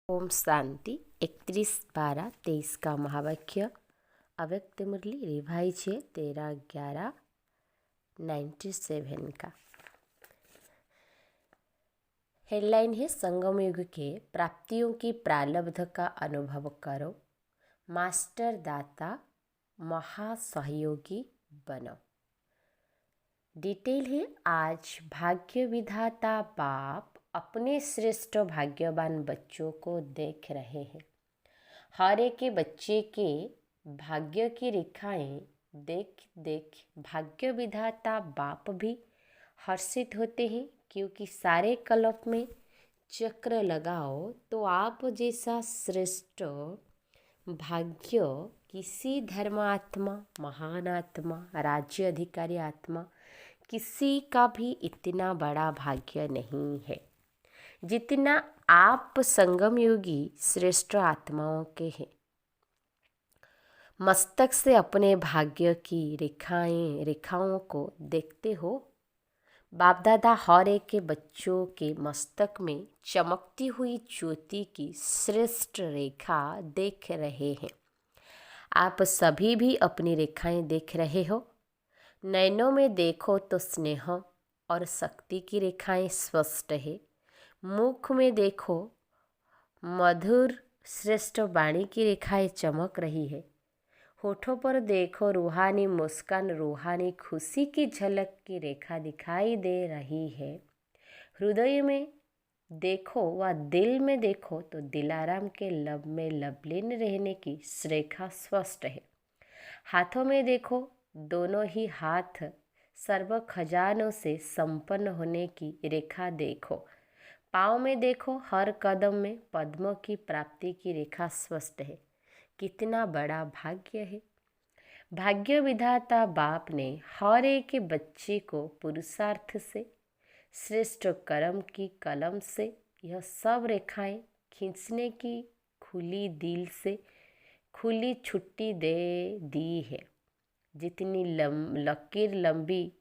ओम शांति 31/12/23 का महावाक्य अव्यक्त मुरली रिवाइज है 13/11/97 का। हेडलाइन है संगम युग के प्राप्तियों की प्रारब्ध का अनुभव करो, मास्टर दाता महासहयोगी बनो। डिटेल है आज भाग्य विधाता बाप अपने श्रेष्ठ भाग्यवान बच्चों को देख रहे हैं। हर एक के बच्चे के भाग्य की रेखाएं देख देख भाग्य विधाता बाप भी हर्षित होते हैं, क्योंकि सारे कल्प में चक्र लगाओ तो आप जैसा श्रेष्ठ भाग्य किसी धर्मात्मा, महान आत्मा, राज्य अधिकारी आत्मा किसी का भी इतना बड़ा भाग्य नहीं है जितना आप संगम योगी श्रेष्ठ आत्माओं के हैं। मस्तक से अपने भाग्य की रेखाओं को देखते हो। बाप दादा हर एक के बच्चों के मस्तक में चमकती हुई ज्योति की श्रेष्ठ रेखा देख रहे हैं। आप सभी भी अपनी रेखाएं देख रहे हो। नयनों में देखो तो स्नेह और शक्ति की रेखाएं स्पष्ट है। मुख में देखो मधुर श्रेष्ठ वाणी की रेखाएं चमक रही है। होठों पर देखो रूहानी मुस्कान, रूहानी खुशी की झलक की रेखा दिखाई दे रही है। हृदय में देखो व दिल में देखो तो दिलाराम के लब में लबलीन रहने की रेखा स्पष्ट है। हाथों में देखो, दोनों ही हाथ सर्व खजानों से संपन्न होने की रेखा देखो। पाँव में देखो, हर कदम में पद्मों की प्राप्ति की रेखा स्पष्ट है। कितना बड़ा भाग्य है। भाग्य विधाता बाप ने हर एक बच्चे को पुरुषार्थ से, श्रेष्ठ कर्म की कलम से यह सब रेखाएं खींचने की खुली दिल से खुली छुट्टी दे दी है। जितनी लकीर लंबी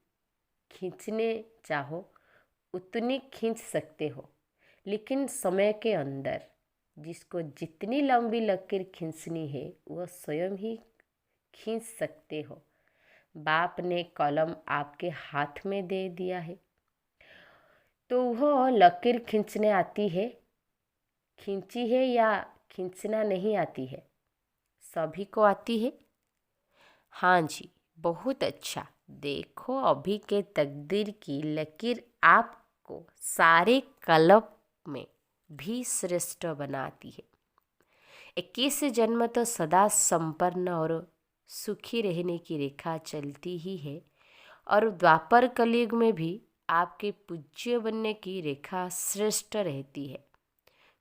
खींचने चाहो उतनी खींच सकते हो, लेकिन समय के अंदर जिसको जितनी लंबी लकीर खींचनी है वह स्वयं ही खींच सकते हो। बाप ने कलम आपके हाथ में दे दिया है, तो वह लकीर खींचने आती है, खींची है या खींचना नहीं आती है? सभी को आती है। हाँ जी, बहुत अच्छा। देखो, अभी के तकदीर की लकीर आपको सारे कल्प में भी श्रेष्ठ बनाती है। 21 जन्म तो सदा संपन्न और सुखी रहने की रेखा चलती ही है, और द्वापर कलयुग में भी आपके पूज्य बनने की रेखा श्रेष्ठ रहती है।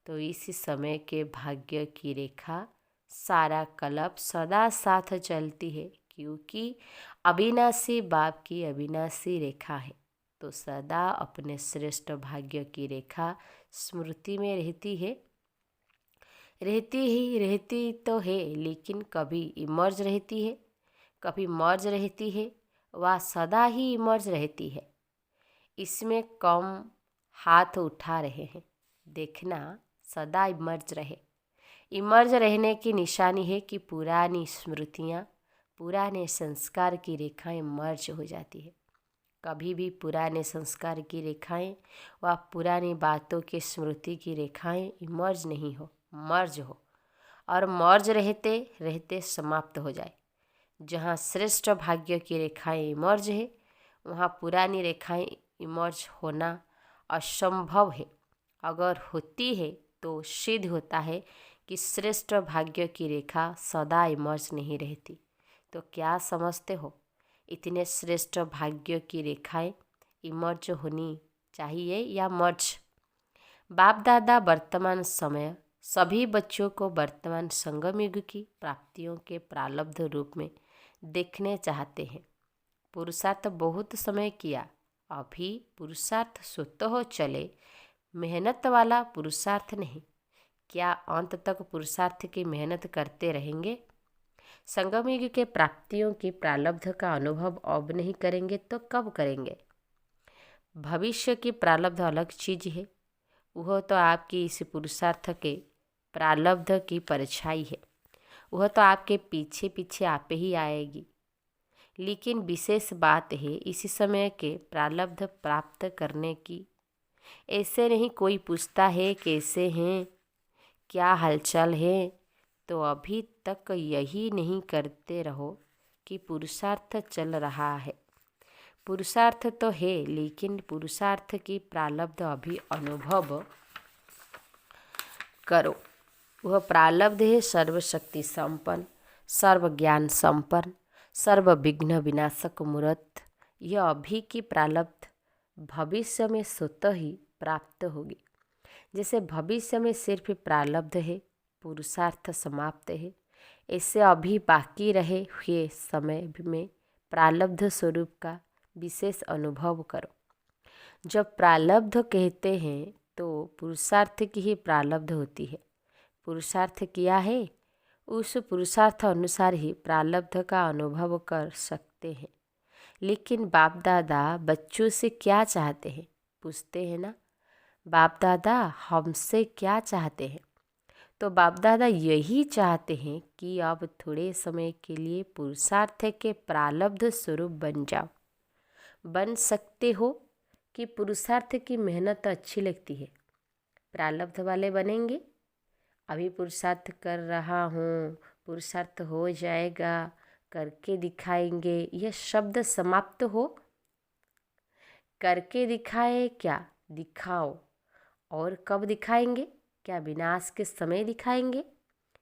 तो इस समय के भाग्य की रेखा सारा कल्प सदा साथ चलती है, क्योंकि अविनाशी बाप की अविनाशी रेखा है। तो सदा अपने श्रेष्ठ भाग्य की रेखा स्मृति में रहती तो है, लेकिन कभी इमर्ज रहती है, कभी मर्ज रहती है, वह सदा ही इमर्ज रहती है। इसमें कम हाथ उठा रहे हैं, देखना सदा इमर्ज रहे। इमर्ज रहने की निशानी है कि पुरानी स्मृतियाँ, पुराने संस्कार की रेखाएं मर्ज हो जाती है। कभी भी पुराने संस्कार की रेखाएं व पुरानी बातों की स्मृति की रेखाएं इमर्ज नहीं हो, मर्ज हो, और मर्ज रहते रहते समाप्त हो जाए। जहाँ श्रेष्ठ भाग्य की रेखाएं इमर्ज है, वहाँ पुरानी रेखाएं इमर्ज होना असंभव है। अगर होती है तो सिद्ध होता है कि श्रेष्ठ भाग्य की रेखा सदा इमर्ज नहीं रहती। तो क्या समझते हो? इतने श्रेष्ठ भाग्य की रेखाएं इमर्ज होनी चाहिए या मर्ज? बाप दादा वर्तमान समय सभी बच्चों को वर्तमान संगम युग की प्राप्तियों के प्रारब्ध रूप में देखने चाहते हैं। पुरुषार्थ बहुत समय किया, अभी पुरुषार्थ स्वतः चले, मेहनत वाला पुरुषार्थ नहीं। क्या अंत तक पुरुषार्थ की मेहनत करते रहेंगे? संगम युग के प्राप्तियों की प्रारब्ध का अनुभव अब नहीं करेंगे तो कब करेंगे? भविष्य की प्रारब्ध अलग चीज है, वह तो आपकी इस पुरुषार्थ के प्रारब्ध की परछाई है, वह तो आपके पीछे पीछे आप ही आएगी। लेकिन विशेष बात है इसी समय के प्रारब्ध प्राप्त करने की। ऐसे नहीं कोई पूछता है कैसे हैं, क्या हालचाल है, तो अभी तक यही नहीं करते रहो कि पुरुषार्थ चल रहा है। पुरुषार्थ तो है, लेकिन पुरुषार्थ की प्रारब्ध अभी अनुभव करो। वह प्रारब्ध है सर्वशक्ति संपन्न, सर्व ज्ञान संपन्न, सर्व विघ्न विनाशक मूर्त। यह अभी की प्रारब्ध भविष्य में स्वतः ही प्राप्त होगी। जैसे भविष्य में सिर्फ प्रारब्ध है, पुरुषार्थ समाप्त है, ऐसे अभी बाकी रहे हुए समय में प्रारब्ध स्वरूप का विशेष अनुभव करो। जब प्रारब्ध कहते हैं तो पुरुषार्थ की ही प्रारब्ध होती है। पुरुषार्थ किया है, उस पुरुषार्थ अनुसार ही प्रारब्ध का अनुभव कर सकते हैं। लेकिन बाप दादा बच्चों से क्या चाहते हैं, पूछते हैं ना, बाप दादा हमसे क्या चाहते हैं? तो बाप दादा यही चाहते हैं कि अब थोड़े समय के लिए पुरुषार्थ के प्रारब्ध स्वरूप बन जाओ। बन सकते हो कि पुरुषार्थ की मेहनत अच्छी लगती है, प्रारब्ध वाले बनेंगे। अभी पुरुषार्थ कर रहा हूँ, पुरुषार्थ हो जाएगा, करके दिखाएंगे, यह शब्द समाप्त हो। करके दिखाए क्या, दिखाओ। और कब दिखाएंगे? क्या विनाश के समय दिखाएंगे?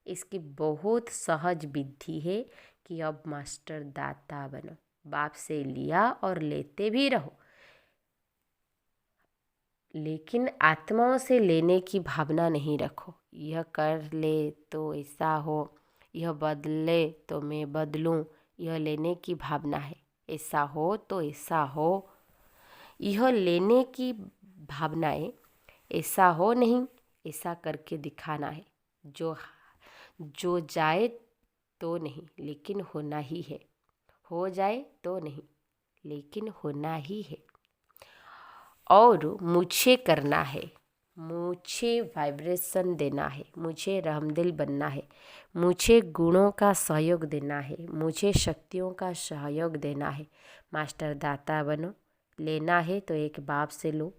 इसकी बहुत सहज विधि है कि अब मास्टर दाता बनो। बाप से लिया और लेते भी रहो, लेकिन आत्माओं से लेने की भावना नहीं रखो। यह कर ले तो ऐसा हो, यह बदले तो मैं बदलूं, यह लेने की भावना है। ऐसा हो तो ऐसा हो, यह लेने की भावनाएं। ऐसा हो नहीं, ऐसा करके दिखाना है। जो जाए तो नहीं, लेकिन होना ही है। हो जाए तो नहीं, लेकिन होना ही है। और मुझे करना है, मुझे वाइब्रेशन देना है, मुझे रहमदिल बनना है, मुझे गुणों का सहयोग देना है, मुझे शक्तियों का सहयोग देना है। मास्टर दाता बनो। लेना है तो एक बाप से लो,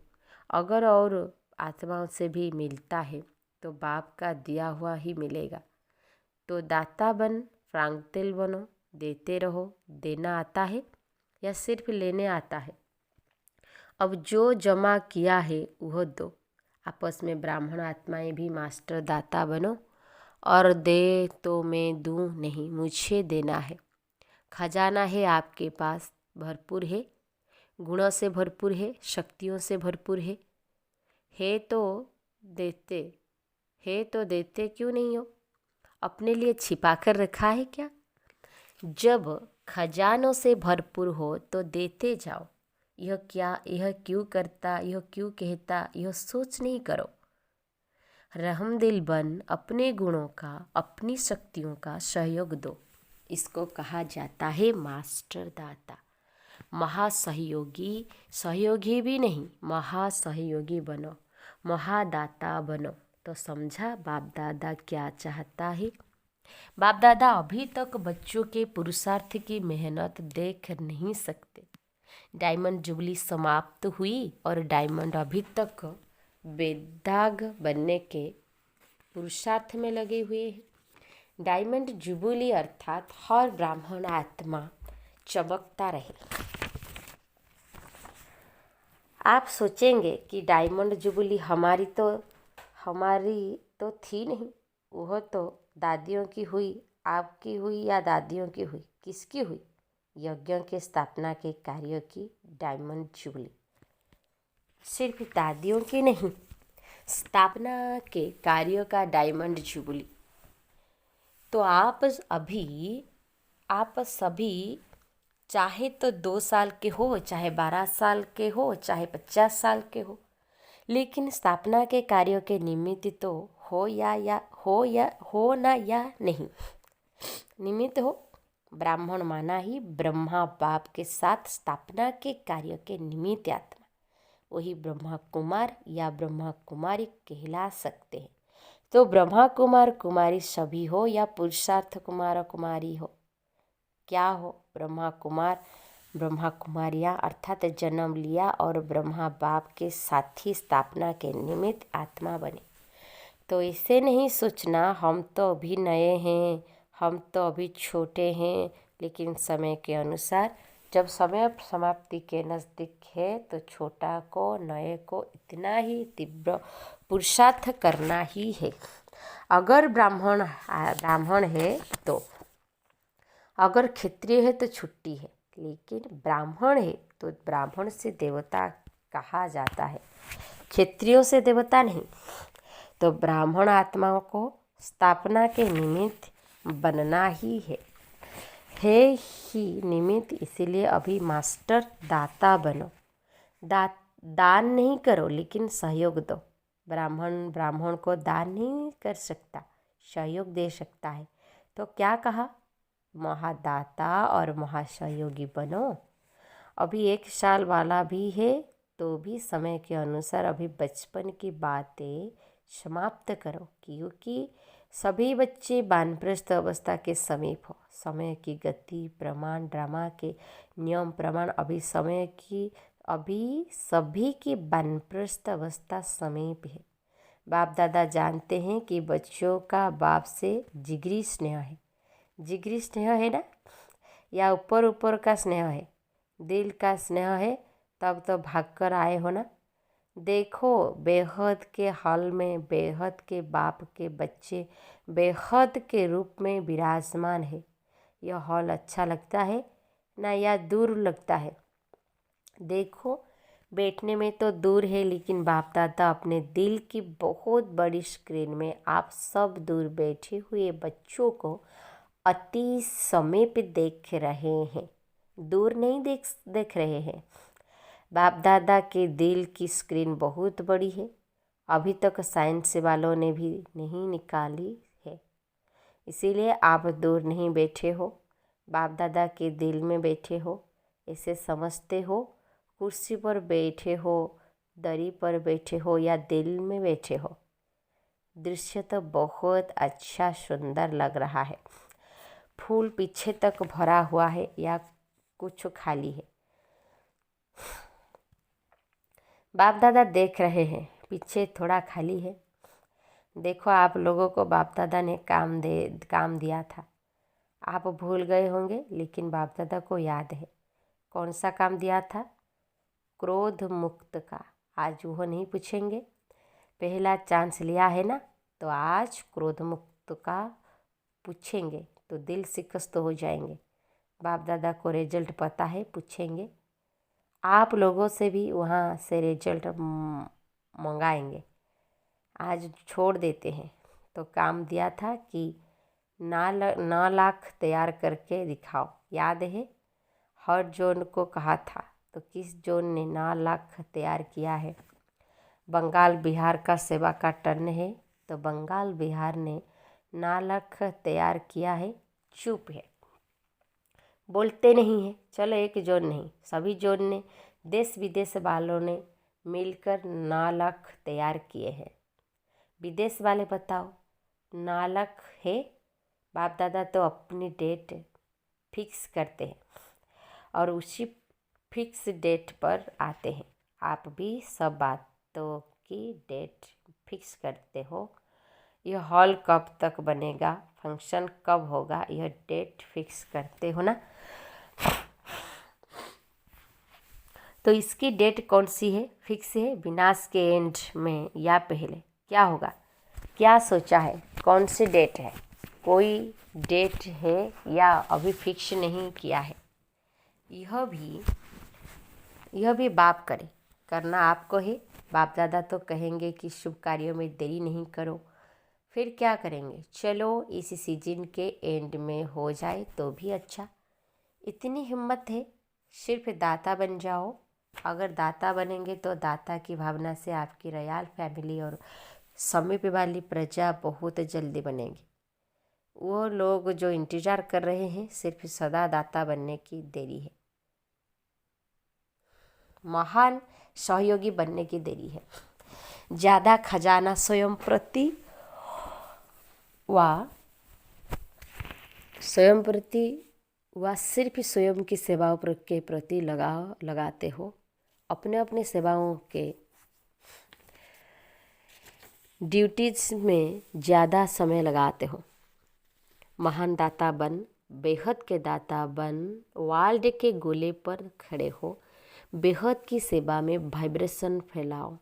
अगर और आत्माओं से भी मिलता है तो बाप का दिया हुआ ही मिलेगा। तो दाता बन, फ्रांकतिल बनो, देते रहो। देना आता है या सिर्फ लेने आता है? अब जो जमा किया है वह दो। आपस में ब्राह्मण आत्माएं भी मास्टर दाता बनो और दे तो मैं दूं नहीं, मुझे देना है। खजाना है आपके पास, भरपूर है, गुणों से भरपूर है, शक्तियों से भरपूर है तो देते, है तो देते क्यों नहीं हो? अपने लिए छिपा कर रखा है क्या? जब खजानों से भरपूर हो तो देते जाओ। यह क्या, यह क्यों करता, यह क्यों कहता, यह सोच नहीं करो। रहमदिल बन, अपने गुणों का, अपनी शक्तियों का सहयोग दो। इसको कहा जाता है मास्टर दाता। महासहयोगी, सहयोगी भी नहीं, महासहयोगी बनो, महादाता बनो। तो समझा बाप दादा क्या चाहता है? बाप दादा अभी तक बच्चों के पुरुषार्थ की मेहनत देख नहीं सकते। डायमंड जुबली समाप्त हुई और डायमंड अभी तक बेदाग बनने के पुरुषार्थ में लगे हुए हैं। डायमंड जुबली अर्थात हर ब्राह्मण आत्मा चमकता रहे। आप सोचेंगे कि डायमंड जुबली हमारी तो थी नहीं, वह तो दादियों की हुई, आपकी हुई या दादियों की हुई, किसकी हुई? यज्ञों के स्थापना के कार्यों की डायमंड जुबली। सिर्फ दादियों की नहीं, स्थापना के कार्यों का डायमंड जुबली। तो आप सभी चाहे तो 2 साल के हो, चाहे 12 साल के हो, चाहे 50 साल के हो, लेकिन स्थापना के कार्यों के निमित्त तो हो ना या नहीं, निमित्त हो। ब्राह्मण माना ही ब्रह्मा बाप के साथ स्थापना के कार्य के निमित्त आत्मा, वही ब्रह्मा कुमार या ब्रह्मा कुमारी कहला सकते हैं। तो ब्रह्मा कुमार कुमारी सभी हो या पुरुषार्थ कुमार कुमारी हो, क्या हो? ब्रह्मा कुमार ब्रह्मा कुमारियाँ अर्थात जन्म लिया और ब्रह्मा बाप के साथी स्थापना के निमित्त आत्मा बने। तो इसे नहीं सोचना हम तो अभी नए हैं, हम तो अभी छोटे हैं, लेकिन समय के अनुसार जब समय समाप्ति के नज़दीक है तो छोटा को नए को इतना ही तीव्र पुरुषार्थ करना ही है। अगर ब्राह्मण है तो, अगर क्षत्रिय है तो छुट्टी है, लेकिन ब्राह्मण है तो ब्राह्मण से देवता कहा जाता है, क्षत्रियों से देवता नहीं। तो ब्राह्मण आत्माओं को स्थापना के निमित्त बनना ही है ही निमित्त। इसीलिए अभी मास्टर दाता बनो। दान नहीं करो लेकिन सहयोग दो। ब्राह्मण को दान नहीं कर सकता, सहयोग दे सकता है। तो क्या कहा? महादाता और महासहयोगी बनो। अभी 1 साल वाला भी है तो भी समय के अनुसार अभी बचपन की बातें समाप्त करो, क्योंकि सभी बच्चे वानप्रस्थ अवस्था के समीप हो। समय की गति, प्रमाण, ड्रामा के नियम प्रमाण अभी सभी की वानप्रस्थ अवस्था समीप है। बाप दादा जानते हैं कि बच्चों का बाप से जिगरी स्नेह है। जिगरी स्नेह है ना, या ऊपर ऊपर का स्नेह है, दिल का स्नेह है, तब तो भागकर आए हो ना। देखो बेहद के हाल में बेहद के बाप के बच्चे बेहद के रूप में विराजमान है। यह हॉल अच्छा लगता है ना या दूर लगता है? देखो बैठने में तो दूर है, लेकिन बाप दादा अपने दिल की बहुत बड़ी स्क्रीन में आप सब दूर बैठे हुए बच्चों को अति समीप देख रहे हैं, दूर नहीं देख रहे हैं। बाप दादा के दिल की स्क्रीन बहुत बड़ी है, अभी तक साइंस वालों ने भी नहीं निकाली है। इसीलिए आप दूर नहीं बैठे हो, बाप दादा के दिल में बैठे हो। इसे समझते हो? कुर्सी पर बैठे हो, दरी पर बैठे हो या दिल में बैठे हो? दृश्य तो बहुत अच्छा सुंदर लग रहा है। फूल पीछे तक भरा हुआ है या कुछ खाली है? बाप दादा देख रहे हैं, पीछे थोड़ा खाली है। देखो आप लोगों को बाप दादा ने काम दिया था, आप भूल गए होंगे, लेकिन बाप दादा को याद है। कौन सा काम दिया था? क्रोध मुक्त का। आज वो नहीं पूछेंगे, पहला चांस लिया है ना, तो आज क्रोध मुक्त का पूछेंगे तो दिल शिकस्त हो जाएंगे। बाप दादा को रिजल्ट पता है, पूछेंगे। आप लोगों से भी वहाँ से रिजल्ट मंगाएंगे। आज छोड़ देते हैं। तो काम दिया था कि 9 लाख तैयार करके दिखाओ, याद है? हर जोन को कहा था, तो किस जोन ने 9 लाख तैयार किया है? बंगाल बिहार का सेवा का टर्न है, तो बंगाल बिहार ने 9 लाख तैयार किया है। चुप है, बोलते नहीं है। चलो एक जोन नहीं, सभी जोन ने, देश विदेश वालों ने मिलकर 9 लाख तैयार किए हैं। विदेश वाले बताओ 9 लाख है? बाप दादा तो अपनी डेट फिक्स करते हैं और उसी फिक्स डेट पर आते हैं। आप भी सब बातों की डेट फिक्स करते हो। यह हॉल कब तक बनेगा, फंक्शन कब होगा, यह डेट फिक्स करते हो ना। तो इसकी डेट कौन सी है, फिक्स है? विनाश के एंड में या पहले क्या होगा? क्या सोचा है? कौन सी डेट है? कोई डेट है या अभी फिक्स नहीं किया है? यह भी बाप करे, करना आपको है। बाप दादा तो कहेंगे कि शुभ कार्यों में देरी नहीं करो। फिर क्या करेंगे? चलो इस सीजन के एंड में हो जाए तो भी अच्छा। इतनी हिम्मत है, सिर्फ दाता बन जाओ। अगर दाता बनेंगे तो दाता की भावना से आपकी रॉयल फैमिली और समीप वाली प्रजा बहुत जल्दी बनेगी। वो लोग जो इंतज़ार कर रहे हैं, सिर्फ सदा दाता बनने की देरी है, महान सहयोगी बनने की देरी है। ज़्यादा खजाना स्वयं प्रति व स्वयं प्रति व सिर्फ स्वयं की सेवाओं के प्रति लगाते हो, अपने अपने सेवाओं के ड्यूटीज में ज़्यादा समय लगाते हो। महान दाता बन, बेहद के दाता बन, वर्ल्ड के गोले पर खड़े हो, बेहद की सेवा में वाइब्रेशन फैलाओ।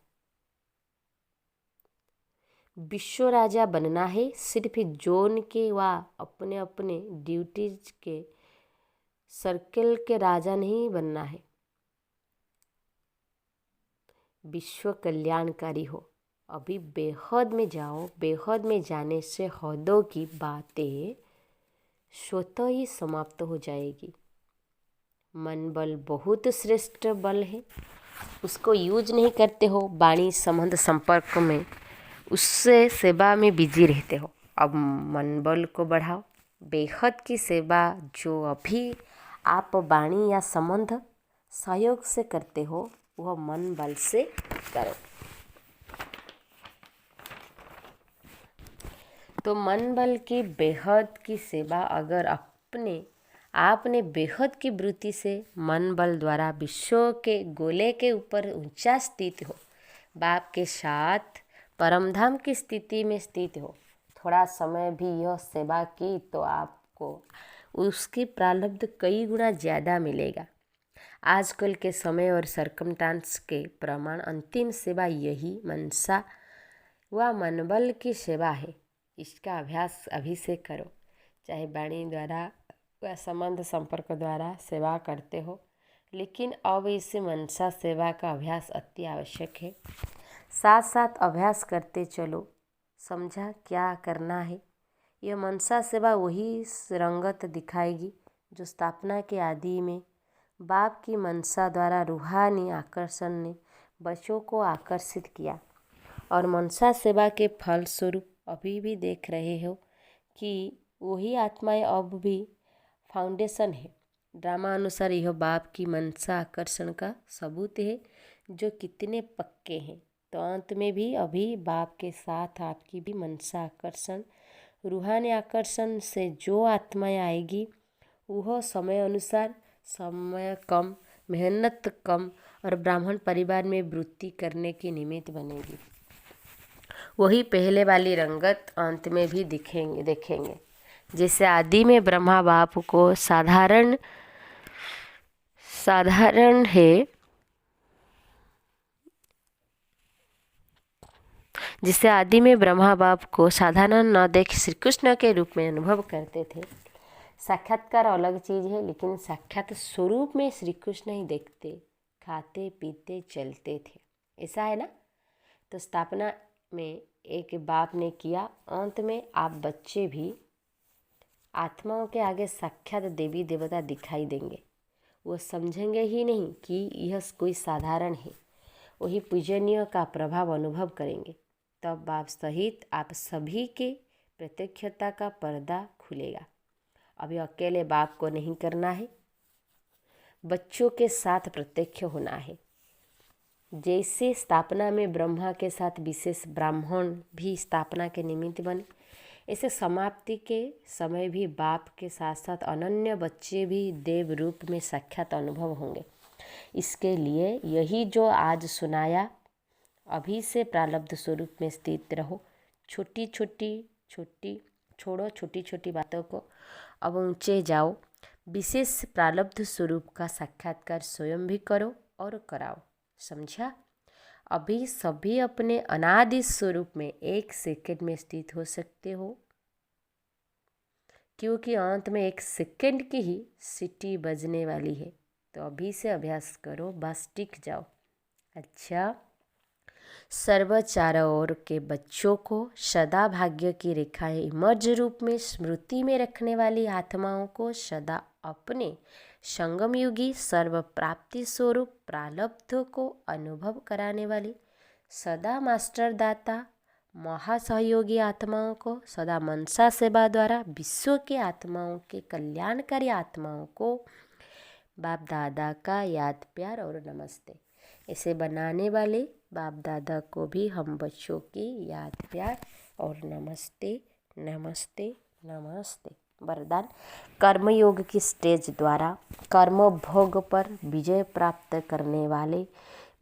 विश्व राजा बनना है, सिर्फ जोन के व अपने अपने ड्यूटीज के सर्कल के राजा नहीं बनना है। विश्व कल्याणकारी हो। अभी बेहद में जाओ। बेहद में जाने से हदों की बातें स्वतः ही समाप्त हो जाएगी। मन बल बहुत श्रेष्ठ बल है, उसको यूज नहीं करते हो, वाणी संबंध संपर्क में उससे सेवा में बिजी रहते हो। अब मन बल को बढ़ाओ। बेहद की सेवा जो अभी आप वाणी या संबंध सहयोग से करते हो वह मन बल से करो। तो मन बल की बेहद की सेवा अगर आपने बेहद की वृत्ति से मन बल द्वारा विश्व के गोले के ऊपर ऊंचा स्थित हो, बाप के साथ परमधाम की स्थिति में स्थित हो, थोड़ा समय भी यह सेवा की तो आपको उसकी प्रारब्ध कई गुना ज़्यादा मिलेगा। आजकल के समय और सरकमस्टांस के प्रमाण अंतिम सेवा यही मनसा व मनबल की सेवा है। इसका अभ्यास अभी से करो। चाहे वाणी द्वारा व संबंध संपर्क द्वारा सेवा करते हो, लेकिन अब इस मनसा सेवा का अभ्यास अति आवश्यक है। साथ साथ अभ्यास करते चलो। समझा क्या करना है? यह मनसा सेवा वही रंगत दिखाएगी जो स्थापना के आदि में बाप की मनसा द्वारा रूहानी आकर्षण ने बच्चों को आकर्षित किया। और मनसा सेवा के फल स्वरूप अभी भी देख रहे हो कि वही आत्माएं अब भी फाउंडेशन है। ड्रामा अनुसार यह बाप की मनसा आकर्षण का सबूत है जो कितने पक्के हैं। तो अंत में भी अभी बाप के साथ आपकी भी मनसा आकर्षण, रूहानी आकर्षण से जो आत्माएं आएगी वह समय अनुसार समय कम, मेहनत कम और ब्राह्मण परिवार में वृत्ति करने की निमित्त बनेगी। वही पहले वाली रंगत अंत में भी देखेंगे। जैसे आदि में ब्रह्मा बाप को साधारण है, जिसे आदि में ब्रह्मा बाप को साधारण न देख श्री कृष्ण के रूप में अनुभव करते थे। साक्षात्कार अलग चीज़ है, लेकिन साक्षात स्वरूप में श्री कृष्ण ही देखते, खाते पीते चलते थे। ऐसा है ना। तो स्थापना में एक बाप ने किया, अंत में आप बच्चे भी आत्माओं के आगे साक्षात देवी देवता दिखाई देंगे। वो समझेंगे ही नहीं कि यह कोई साधारण है, वही पूजनीय का प्रभाव अनुभव करेंगे। तब बाप सहित आप सभी के प्रत्यक्षता का पर्दा खुलेगा। अभी अकेले बाप को नहीं करना है, बच्चों के साथ प्रत्यक्ष होना है। जैसे स्थापना में ब्रह्मा के साथ विशेष ब्राह्मण भी स्थापना के निमित्त बने, ऐसे समाप्ति के समय भी बाप के साथ साथ अनन्य बच्चे भी देव रूप में साक्षात अनुभव होंगे। इसके लिए यही जो आज सुनाया, अभी से प्रारब्ध स्वरूप में स्थित रहो। छोटी छोटी बातों को, अब ऊंचे जाओ। विशेष प्रारब्ध स्वरूप का साक्षात्कार स्वयं भी करो और कराओ। समझा। अभी सभी अपने अनादि स्वरूप में एक सेकंड में स्थित हो सकते हो, क्योंकि अंत में एक सेकंड की ही सीटी बजने वाली है। तो अभी से अभ्यास करो, बस टिक जाओ। अच्छा, सर्व चारों ओर के बच्चों को सदा भाग्य की रेखाएं इमर्ज रूप में स्मृति में रखने वाली आत्माओं को सदा अपने संगम युगी सर्व प्राप्ति स्वरूप प्रारब्ध को अनुभव कराने वाली सदा मास्टर दाता महासहयोगी आत्माओं को सदा मनसा सेवा द्वारा विश्व के आत्माओं के कल्याणकारी आत्माओं को बाप दादा का याद प्यार और नमस्ते। इसे बनाने वाले बाप दादा को भी हम बच्चों की याद प्यार और नमस्ते नमस्ते नमस्ते। वरदान, कर्मयोग की स्टेज द्वारा कर्म भोग पर विजय प्राप्त करने वाले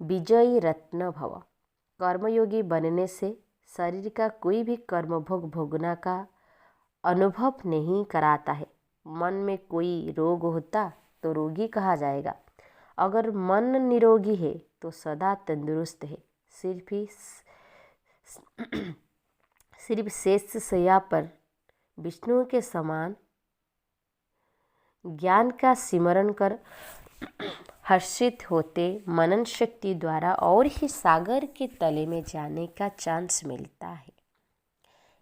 विजयी रत्न भव। कर्मयोगी बनने से शरीर का कोई भी कर्म भोग भोगना का अनुभव नहीं कराता है। मन में कोई रोग होता तो रोगी कहा जाएगा। अगर मन निरोगी है तो सदा तंदुरुस्त है। सिर्फ शेष शैया पर विष्णु के समान ज्ञान का सिमरण कर हर्षित होते मनन शक्ति द्वारा और ही सागर के तले में जाने का चांस मिलता है।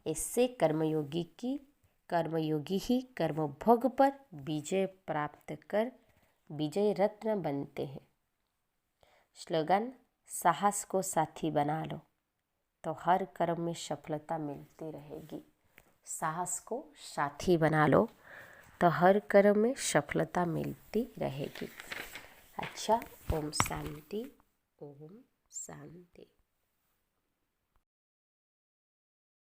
इससे कर्मयोगी ही कर्म भोग पर विजय प्राप्त कर विजय रत्न बनते हैं। स्लोगन, साहस को साथी बना लो तो हर कर्म में सफलता मिलती रहेगी। साहस को साथी बना लो तो हर कर्म में सफलता मिलती रहेगी। अच्छा, ओम शांति, ओम शांति।